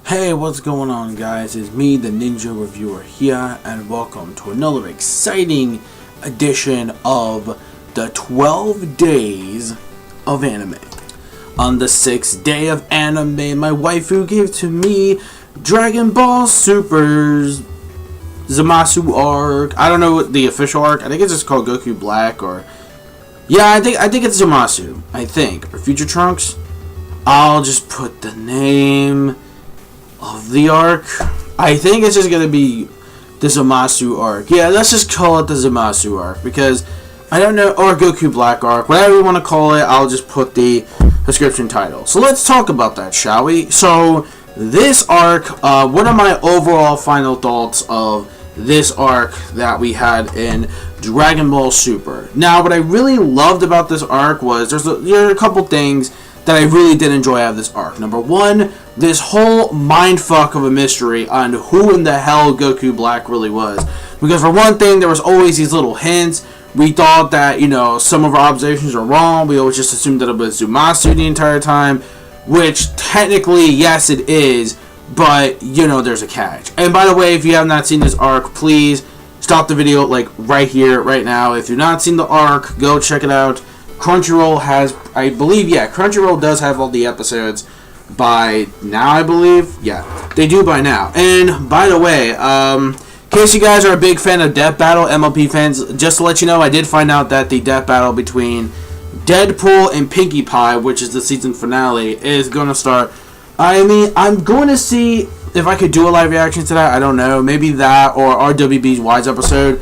Hey, what's going on, guys? It's me, the Ninja Reviewer here, and welcome to another exciting edition of the 12 Days of Anime. On the 6th day of anime, my waifu gave to me Dragon Ball Super's Zamasu arc. I don't know what the official arc. I think it's just called Goku Black, or yeah, I think it's Zamasu. I think, or Future Trunks. I'll just put the name of the arc. I think it's just gonna be the Zamasu arc. Yeah, let's just call it the Zamasu arc, because I don't know, or Goku Black arc, whatever you want to call it. I'll just put the description title. So let's talk about that, shall we? So this arc, what are my overall final thoughts of this arc that we had in Dragon Ball Super? Now, what I really loved about this arc was there are a couple things that I really did enjoy out of this arc. Number one, this whole mindfuck of a mystery on who in the hell Goku Black really was. Because for one thing, there was always these little hints. We thought that, some of our observations were wrong. We always just assumed that it was Zamasu the entire time, which technically, yes, it is, but, there's a catch. And by the way, if you have not seen this arc, please stop the video, right here, right now. If you've not seen the arc, go check it out. Crunchyroll has, I believe, Crunchyroll does have all the episodes by now, I believe. Yeah, they do by now. And, by the way, in case you guys are a big fan of Death Battle, MLP fans, just to let you know, I did find out that the Death Battle between Deadpool and Pinkie Pie, which is the season finale, is going to start. I mean, I'm going to see if I could do a live reaction to that. I don't know. Maybe that or RWB's Wise episode.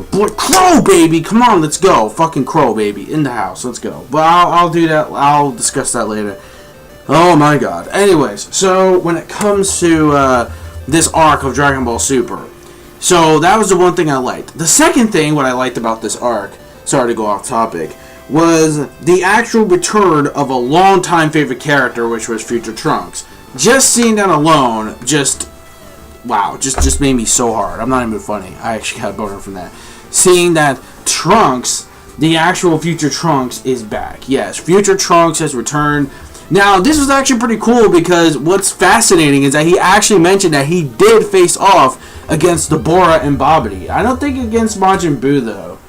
Boy, Crow, baby! Come on, let's go. Fucking Crow, baby. In the house. Let's go. But I'll do that. I'll discuss that later. Oh, my God. Anyways, so when it comes to this arc of Dragon Ball Super, so that was the one thing I liked. The second thing, what I liked about this arc, sorry to go off topic, was the actual return of a longtime favorite character, which was Future Trunks. Just seeing that alone, wow, just made me so hard. I'm not even funny. I actually got a boner from that. Seeing that Trunks, the actual Future Trunks, is back. Yes, Future Trunks has returned. Now, this was actually pretty cool, because what's fascinating is that he actually mentioned that he did face off against Deborah and Babidi. I don't think against Majin Buu, though.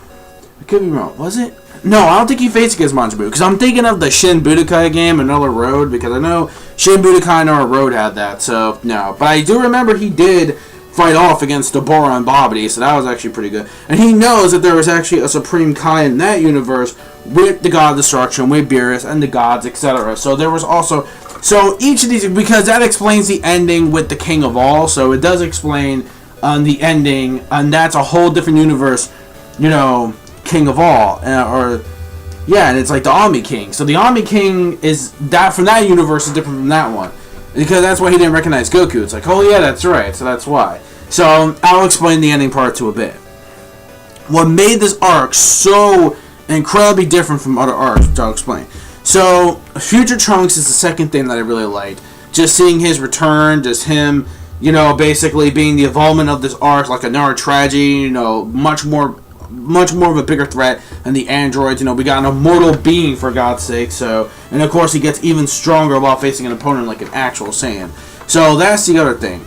I could be wrong. Was it? No, I don't think he faced against Majin Buu, because I'm thinking of the Shin Budokai game, Another Road, because I know Shin Budokai and Another Road had that, so no. But I do remember he did fight off against Deborah and Babidi, so that was actually pretty good. And he knows that there was actually a Supreme Kai in that universe with the God of Destruction, with Beerus, and the gods, etc. So there was also... So each of these... Because that explains the ending with the King of All, so it does explain the ending, and that's a whole different universe, King of All, and it's like the Ami King. So the Ami King is that from that universe is different from that one, because that's why he didn't recognize Goku. It's like, oh yeah, that's right. So that's why. So I'll explain the ending part to a bit. What made this arc so incredibly different from other arcs, which I'll explain. So Future Trunks is the second thing that I really liked. Just seeing his return, just him, basically being the involvement of this arc, like another tragedy. Much more of a bigger threat than the androids. We got an immortal being, for God's sake. So, and of course he gets even stronger while facing an opponent like an actual Saiyan. So that's the other thing.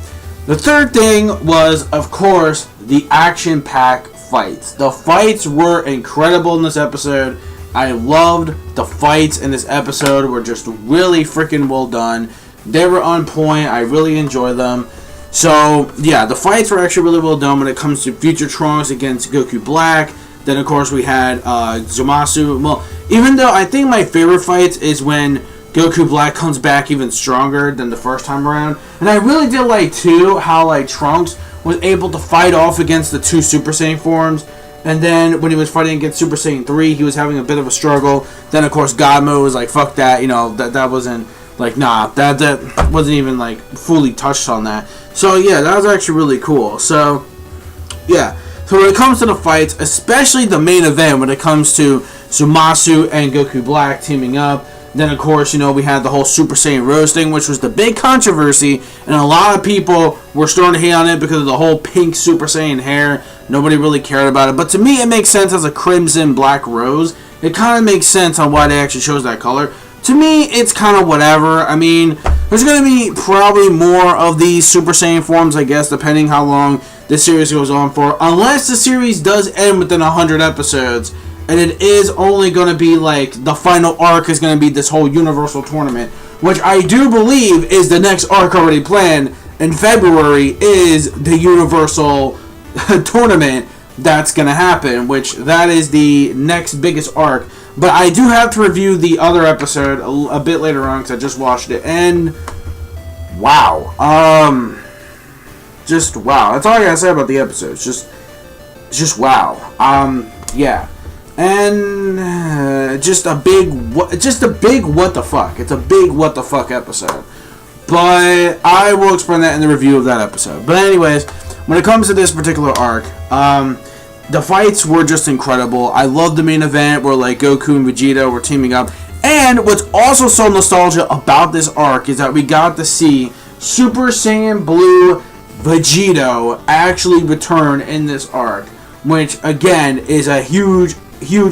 The third thing was, of course, the action-packed fights. The fights were incredible in this episode. I loved the fights in this episode. Were just really freaking well done. They were on point. I really enjoyed them. So, yeah, the fights were actually really well done when it comes to Future Trunks against Goku Black. Then, of course, we had Zamasu. Well, even though I think my favorite fight is when Goku Black comes back even stronger than the first time around. And I really did like, too, how, Trunks was able to fight off against the two Super Saiyan forms. And then, when he was fighting against Super Saiyan 3, he was having a bit of a struggle. Then, of course, God Mode was like, fuck that, that wasn't... nah, that wasn't even, fully touched on that. So, yeah, that was actually really cool. So, yeah. So, when it comes to the fights, especially the main event, when it comes to Zamasu and Goku Black teaming up, then, of course, we had the whole Super Saiyan Rose thing, which was the big controversy, and a lot of people were starting to hate on it because of the whole pink Super Saiyan hair. Nobody really cared about it. But to me, it makes sense as a crimson black rose. It kind of makes sense on why they actually chose that color. to me, it's kind of whatever. I mean, there's going to be probably more of these Super Saiyan forms, I guess, depending how long the series goes on for. Unless the series does end within 100 episodes, and it is only going to be like the final arc is going to be this whole Universal Tournament, which I do believe is the next arc already planned in February, is the Universal Tournament that's going to happen, which that is the next biggest arc. But I do have to review the other episode a bit later on because I just watched it, and wow, just wow. That's all I gotta say about the episode. Just wow. Yeah, and just a big what the fuck. It's a big what the fuck episode. But I will explain that in the review of that episode. But anyways, when it comes to this particular arc, the fights were just incredible. I love the main event where like Goku and Vegeta were teaming up. And what's also so nostalgia about this arc is that we got to see Super Saiyan Blue Vegito actually return in this arc, which again is a huge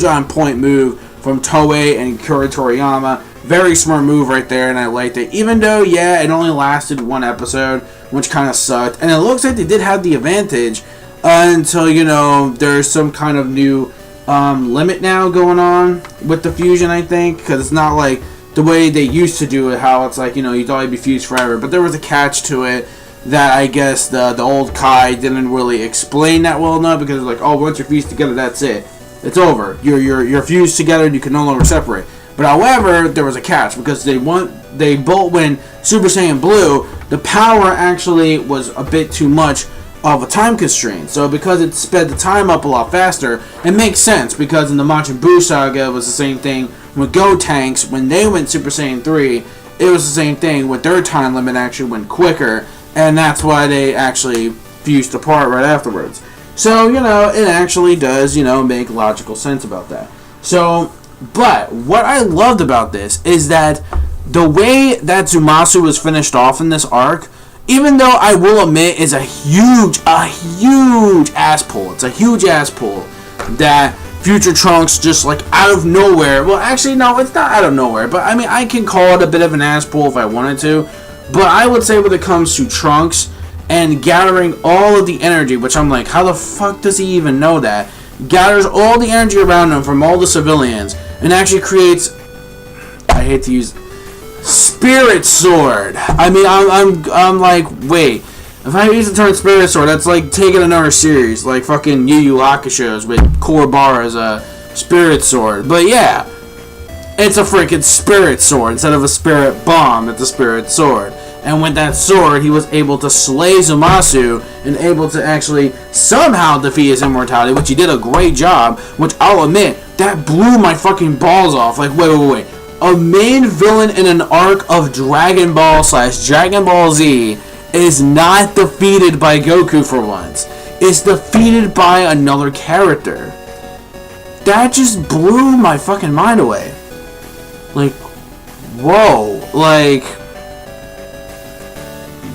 on point move from Toei and Kira Toriyama. Very smart move right there, and I liked it. Even though, yeah, it only lasted one episode, which kind of sucked. And it looks like they did have the advantage until, you know, there's some kind of new limit now going on with the fusion, I think. Because it's not like the way they used to do it, how it's like, you know, you thought it'd be fused forever. But there was a catch to it that I guess the old Kai didn't really explain that well enough. Because it's like, oh, once you're fused together, that's it. It's over. You're fused together and you can no longer separate. But however, there was a catch because they both when Super Saiyan Blue, the power actually was a bit too much of a time constraint. So because it sped the time up a lot faster, it makes sense because in the Majin Buu saga it was the same thing with Gotenks. When they went Super Saiyan 3, it was the same thing with their time limit actually went quicker, and that's why they actually fused apart right afterwards. So, you know, it actually does, you know, make logical sense about that. So, but what I loved about this is that the way that Zamasu was finished off in this arc, even though I will admit is a huge ass pull. It's a huge ass pull that Future Trunks just like out of nowhere. Well, actually, no, it's not out of nowhere. But I mean, I can call it a bit of an ass pull if I wanted to. But I would say when it comes to Trunks and gathering all of the energy, which I'm like, how the fuck does he even know that? Gathers all the energy around him from all the civilians and actually creates, I hate to use, Spirit Sword. I mean, I'm like, wait, if I use the term Spirit Sword, that's like taking another series, like fucking Yu Yu Hakusho's with Korobara as a Spirit Sword. But yeah, it's a freaking Spirit Sword instead of a Spirit Bomb. It's a Spirit Sword. And with that sword, he was able to slay Zamasu and able to actually somehow defeat his immortality, which he did a great job, which I'll admit, that blew my fucking balls off. Like, wait. A main villain in an arc of Dragon Ball / Dragon Ball Z is not defeated by Goku for once. It's defeated by another character. That just blew my fucking mind away. Like, whoa. Like,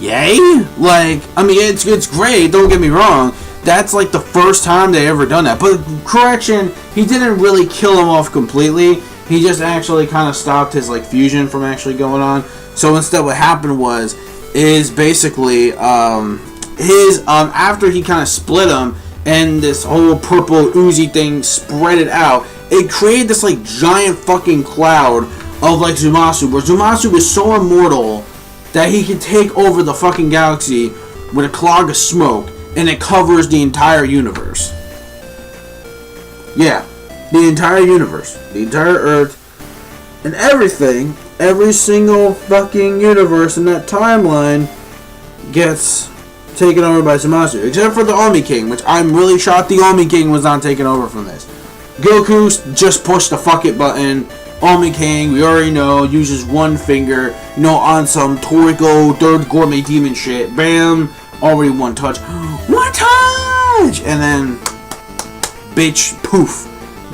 yay? Like, I mean, it's great, don't get me wrong. That's like the first time they ever done that. But correction, he didn't really kill him off completely. He just actually kind of stopped his like fusion from actually going on. So instead what happened is basically after he kind of split him and this whole purple oozy thing spread it out, it created this like giant fucking cloud of like Zamasu, where Zamasu is so immortal that he can take over the fucking galaxy with a clog of smoke, and it covers the entire universe. Yeah, the entire universe, the entire Earth, and everything, every single fucking universe in that timeline gets taken over by Zamasu, except for the Omi King, which I'm really shocked the Omi King was not taken over from this. Goku just pushed the fuck it button. Omi King, we already know, uses one finger, you know, on some Toriko third gourmet demon shit. Bam! Already one touch. One touch! And then, bitch, poof.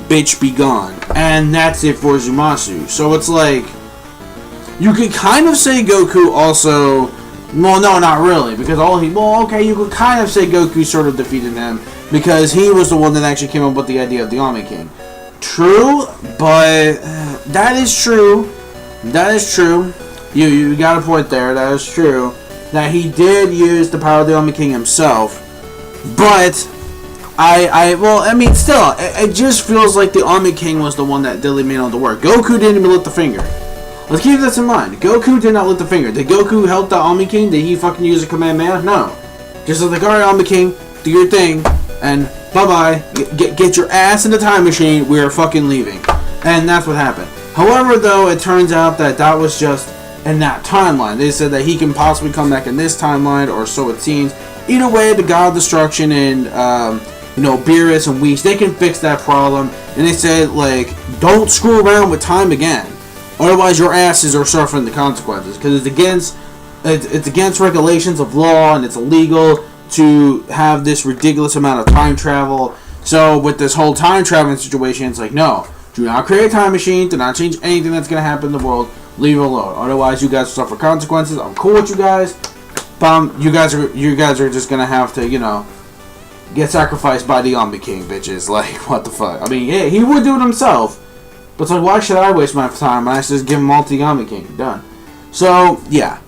Bitch be gone. And that's it for Zamasu. So it's like, you could kind of say Goku also, well, no, not really, because you could kind of say Goku sort of defeated him, because he was the one that actually came up with the idea of the Omi King. True, but that is true, That is true. You got a point there. That is true. That he did use the power of the Army King himself, but still, it just feels like the Army King was the one that really made all the work. Goku didn't even lift the finger. Let's keep this in mind. Goku did not lift the finger. Did Goku help the Army King? Did he fucking use a command man? No. Just like, alright, Army King, do your thing, and bye-bye. Get your ass in the time machine. We're fucking leaving. And that's what happened. However, though, it turns out that was just in that timeline. They said that he can possibly come back in this timeline, or so it seems. Either way, the God of Destruction and, Beerus and Whis, they can fix that problem. And they said, like, don't screw around with time again. Otherwise, your asses are suffering the consequences. Because it's against regulations of law, and it's illegal to have this ridiculous amount of time travel. So, with this whole time traveling situation, it's like, no. Do not create a time machine. Do not change anything that's going to happen in the world. Leave it alone. Otherwise, you guys will suffer consequences. I'm cool with you guys. You guys are just going to have to, get sacrificed by the Army King, bitches. Like, what the fuck? I mean, yeah, he would do it himself. But it's like, why should I waste my time? I just give him all to the Army King. Done. So, yeah.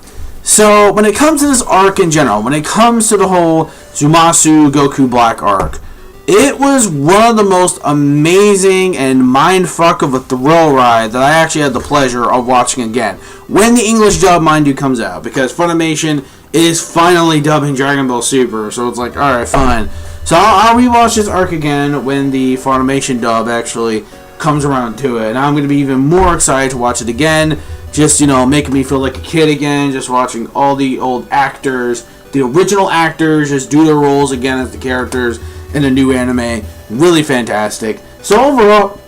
So, when it comes to this arc in general, when it comes to the whole Zamasu Goku Black arc, it was one of the most amazing and mindfuck of a thrill ride that I actually had the pleasure of watching again. When the English dub, mind you, comes out. Because Funimation is finally dubbing Dragon Ball Super. So it's like, alright, fine. So I'll rewatch this arc again when the Funimation dub actually comes around to it. And I'm going to be even more excited to watch it again. Just, making me feel like a kid again. Just watching all the old actors, the original actors, just do their roles again as the characters in a new anime. Really fantastic. So overall,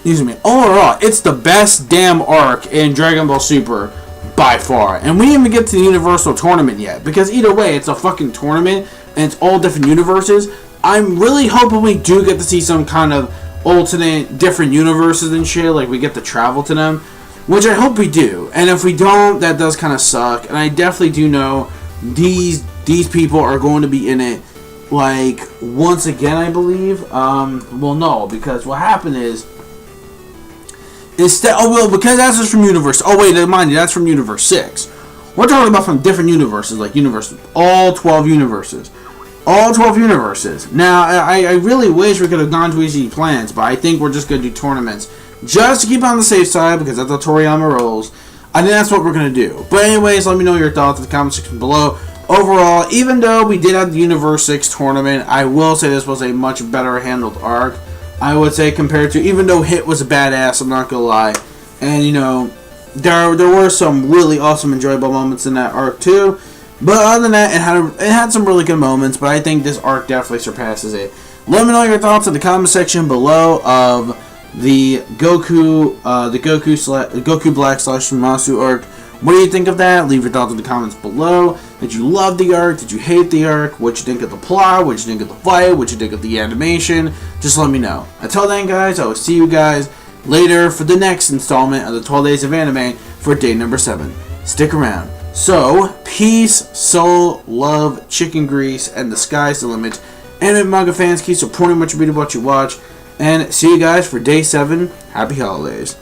it's the best damn arc in Dragon Ball Super by far. And we didn't even get to the Universal Tournament yet, because either way, it's a fucking tournament and it's all different universes. I'm really hoping we do get to see some kind of alternate different universes and shit, like we get to travel to them, which I hope we do. And if we don't, that does kind of suck. And I definitely do know these people are going to be in it, like, once again, I believe. Well, no, because what happened is, because that's just from Universe. Oh, wait, mind you, that's from Universe 6. We're talking about from different universes, like all 12 universes. All 12 universes. Now, I really wish we could have gone to easy plans, but I think we're just going to do tournaments. Just to keep on the safe side, because that's how Toriyama rolls. I think that's what we're going to do. But anyways, let me know your thoughts in the comment section below. Overall, even though we did have the Universe 6 tournament, I will say this was a much better handled arc. I would say compared to, even though Hit was a badass, I'm not going to lie. And, there were some really awesome, enjoyable moments in that arc too. But other than that, it had some really good moments. But I think this arc definitely surpasses it. Let me know your thoughts in the comment section below of the Goku Black / Zamasu arc. What do you think of that? Leave your thoughts in the comments below. Did you love the arc? Did you hate the arc? What you think of the plot? What you think of the fight? What you think of the animation? Just let me know. Until then, guys, I will see you guys later for the next installment of the 12 Days of Anime for day number 7. Stick around. So, peace, soul, love, chicken grease, and the sky's the limit. Anime manga fans, keep supporting what you read, what you watch. And see you guys for day 7. Happy holidays.